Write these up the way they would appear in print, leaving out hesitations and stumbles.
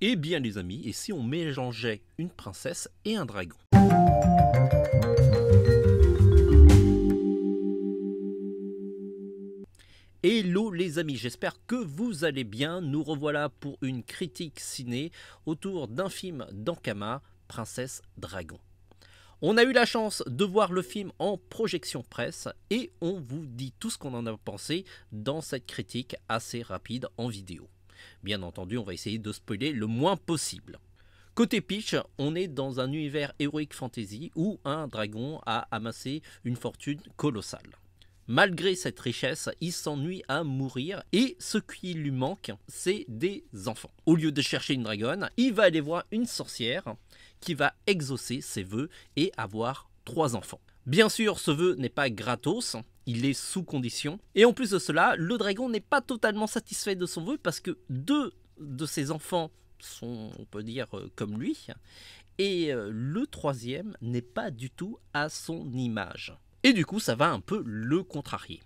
Eh bien les amis, et si on mélangeait une princesse et un dragon? Hello les amis, j'espère que vous allez bien. Nous revoilà pour une critique ciné autour d'un film d'Ankama, Princesse Dragon. On a eu la chance de voir le film en projection presse et on vous dit tout ce qu'on en a pensé dans cette critique assez rapide en vidéo. Bien entendu, on va essayer de spoiler le moins possible. Côté pitch, on est dans un univers héroïque fantasy où un dragon a amassé une fortune colossale. Malgré cette richesse, il s'ennuie à mourir et ce qui lui manque, c'est des enfants. Au lieu de chercher une dragonne, il va aller voir une sorcière qui va exaucer ses vœux et avoir 3 enfants. Bien sûr, ce vœu n'est pas gratos, il est sous condition. Et en plus de cela, le dragon n'est pas totalement satisfait de son vœu parce que 2 de ses enfants sont, on peut dire, comme lui. Et le 3e n'est pas du tout à son image. Et du coup, ça va un peu le contrarier.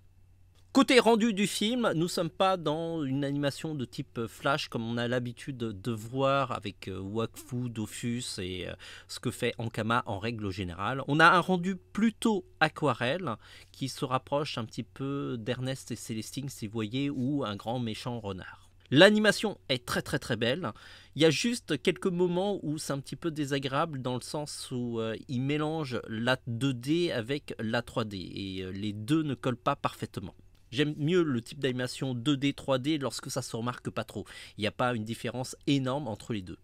Côté rendu du film, nous ne sommes pas dans une animation de type Flash comme on a l'habitude de voir avec Wakfu, Dofus et ce que fait Ankama en règle générale. On a un rendu plutôt aquarelle qui se rapproche un petit peu d'Ernest et Célestine, si vous voyez, ou un grand méchant renard. L'animation est très belle. Il y a juste quelques moments où c'est un petit peu désagréable dans le sens où il mélange la 2D avec la 3D et les deux ne collent pas parfaitement. J'aime mieux le type d'animation 2D, 3D lorsque ça se remarque pas trop. Il n'y a pas une différence énorme entre les deux.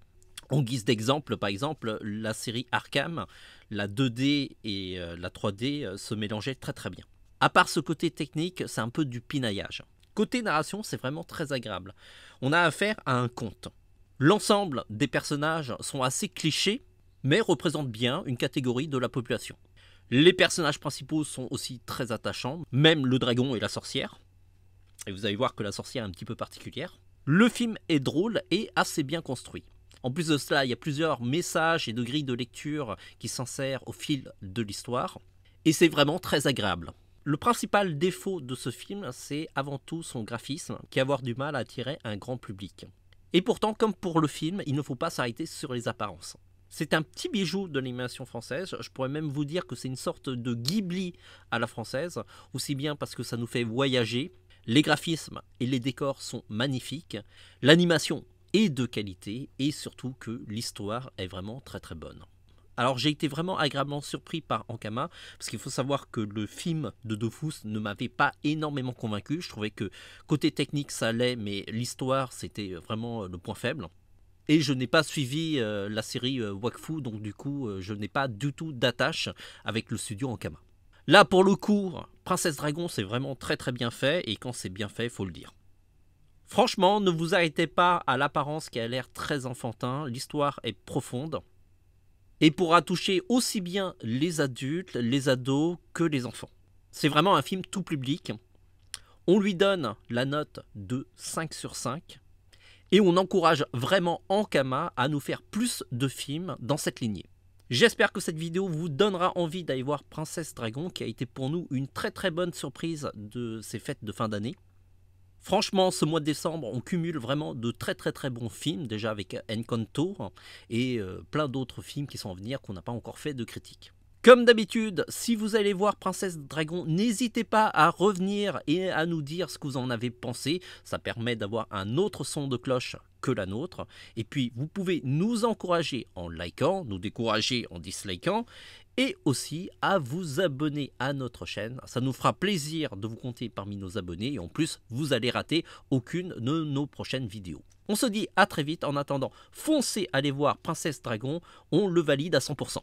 En guise d'exemple, par exemple, la série Arkham, la 2D et la 3D se mélangeaient très bien. À part ce côté technique, c'est un peu du pinaillage. Côté narration, c'est vraiment très agréable. On a affaire à un conte. L'ensemble des personnages sont assez clichés, mais représentent bien une catégorie de la population. Les personnages principaux sont aussi très attachants, même le dragon et la sorcière. Et vous allez voir que la sorcière est un petit peu particulière. Le film est drôle et assez bien construit. En plus de cela, il y a plusieurs messages et de grilles de lecture qui s'insèrent au fil de l'histoire. Et c'est vraiment très agréable. Le principal défaut de ce film, c'est avant tout son graphisme, qui va avoir du mal à attirer un grand public. Et pourtant, comme pour le film, il ne faut pas s'arrêter sur les apparences. C'est un petit bijou de l'animation française, je pourrais même vous dire que c'est une sorte de Ghibli à la française, aussi bien parce que ça nous fait voyager, les graphismes et les décors sont magnifiques, l'animation est de qualité et surtout que l'histoire est vraiment très bonne. Alors j'ai été vraiment agréablement surpris par Ankama, parce qu'il faut savoir que le film de Dofus ne m'avait pas énormément convaincu. Je trouvais que côté technique ça allait, mais l'histoire c'était vraiment le point faible. Et je n'ai pas suivi la série Wakfu, donc du coup je n'ai pas du tout d'attache avec le studio Ankama. Là pour le coup, Princesse Dragon c'est vraiment très bien fait, et quand c'est bien fait, il faut le dire. Franchement, ne vous arrêtez pas à l'apparence qui a l'air très enfantin, l'histoire est profonde. Et pourra toucher aussi bien les adultes, les ados que les enfants. C'est vraiment un film tout public. On lui donne la note de 5 sur 5. Et on encourage vraiment Ankama à nous faire plus de films dans cette lignée. J'espère que cette vidéo vous donnera envie d'aller voir Princesse Dragon, qui a été pour nous une très bonne surprise de ces fêtes de fin d'année. Franchement, ce mois de décembre, on cumule vraiment de très bons films, déjà avec Encanto et plein d'autres films qui sont à venir qu'on n'a pas encore fait de critique. Comme d'habitude, si vous allez voir Princesse Dragon, n'hésitez pas à revenir et à nous dire ce que vous en avez pensé. Ça permet d'avoir un autre son de cloche que la nôtre. Et puis, vous pouvez nous encourager en likant, nous décourager en dislikant, et aussi à vous abonner à notre chaîne. Ça nous fera plaisir de vous compter parmi nos abonnés, et en plus, vous allez rater aucune de nos prochaines vidéos. On se dit à très vite. En attendant, foncez aller voir Princesse Dragon, on le valide à 100%.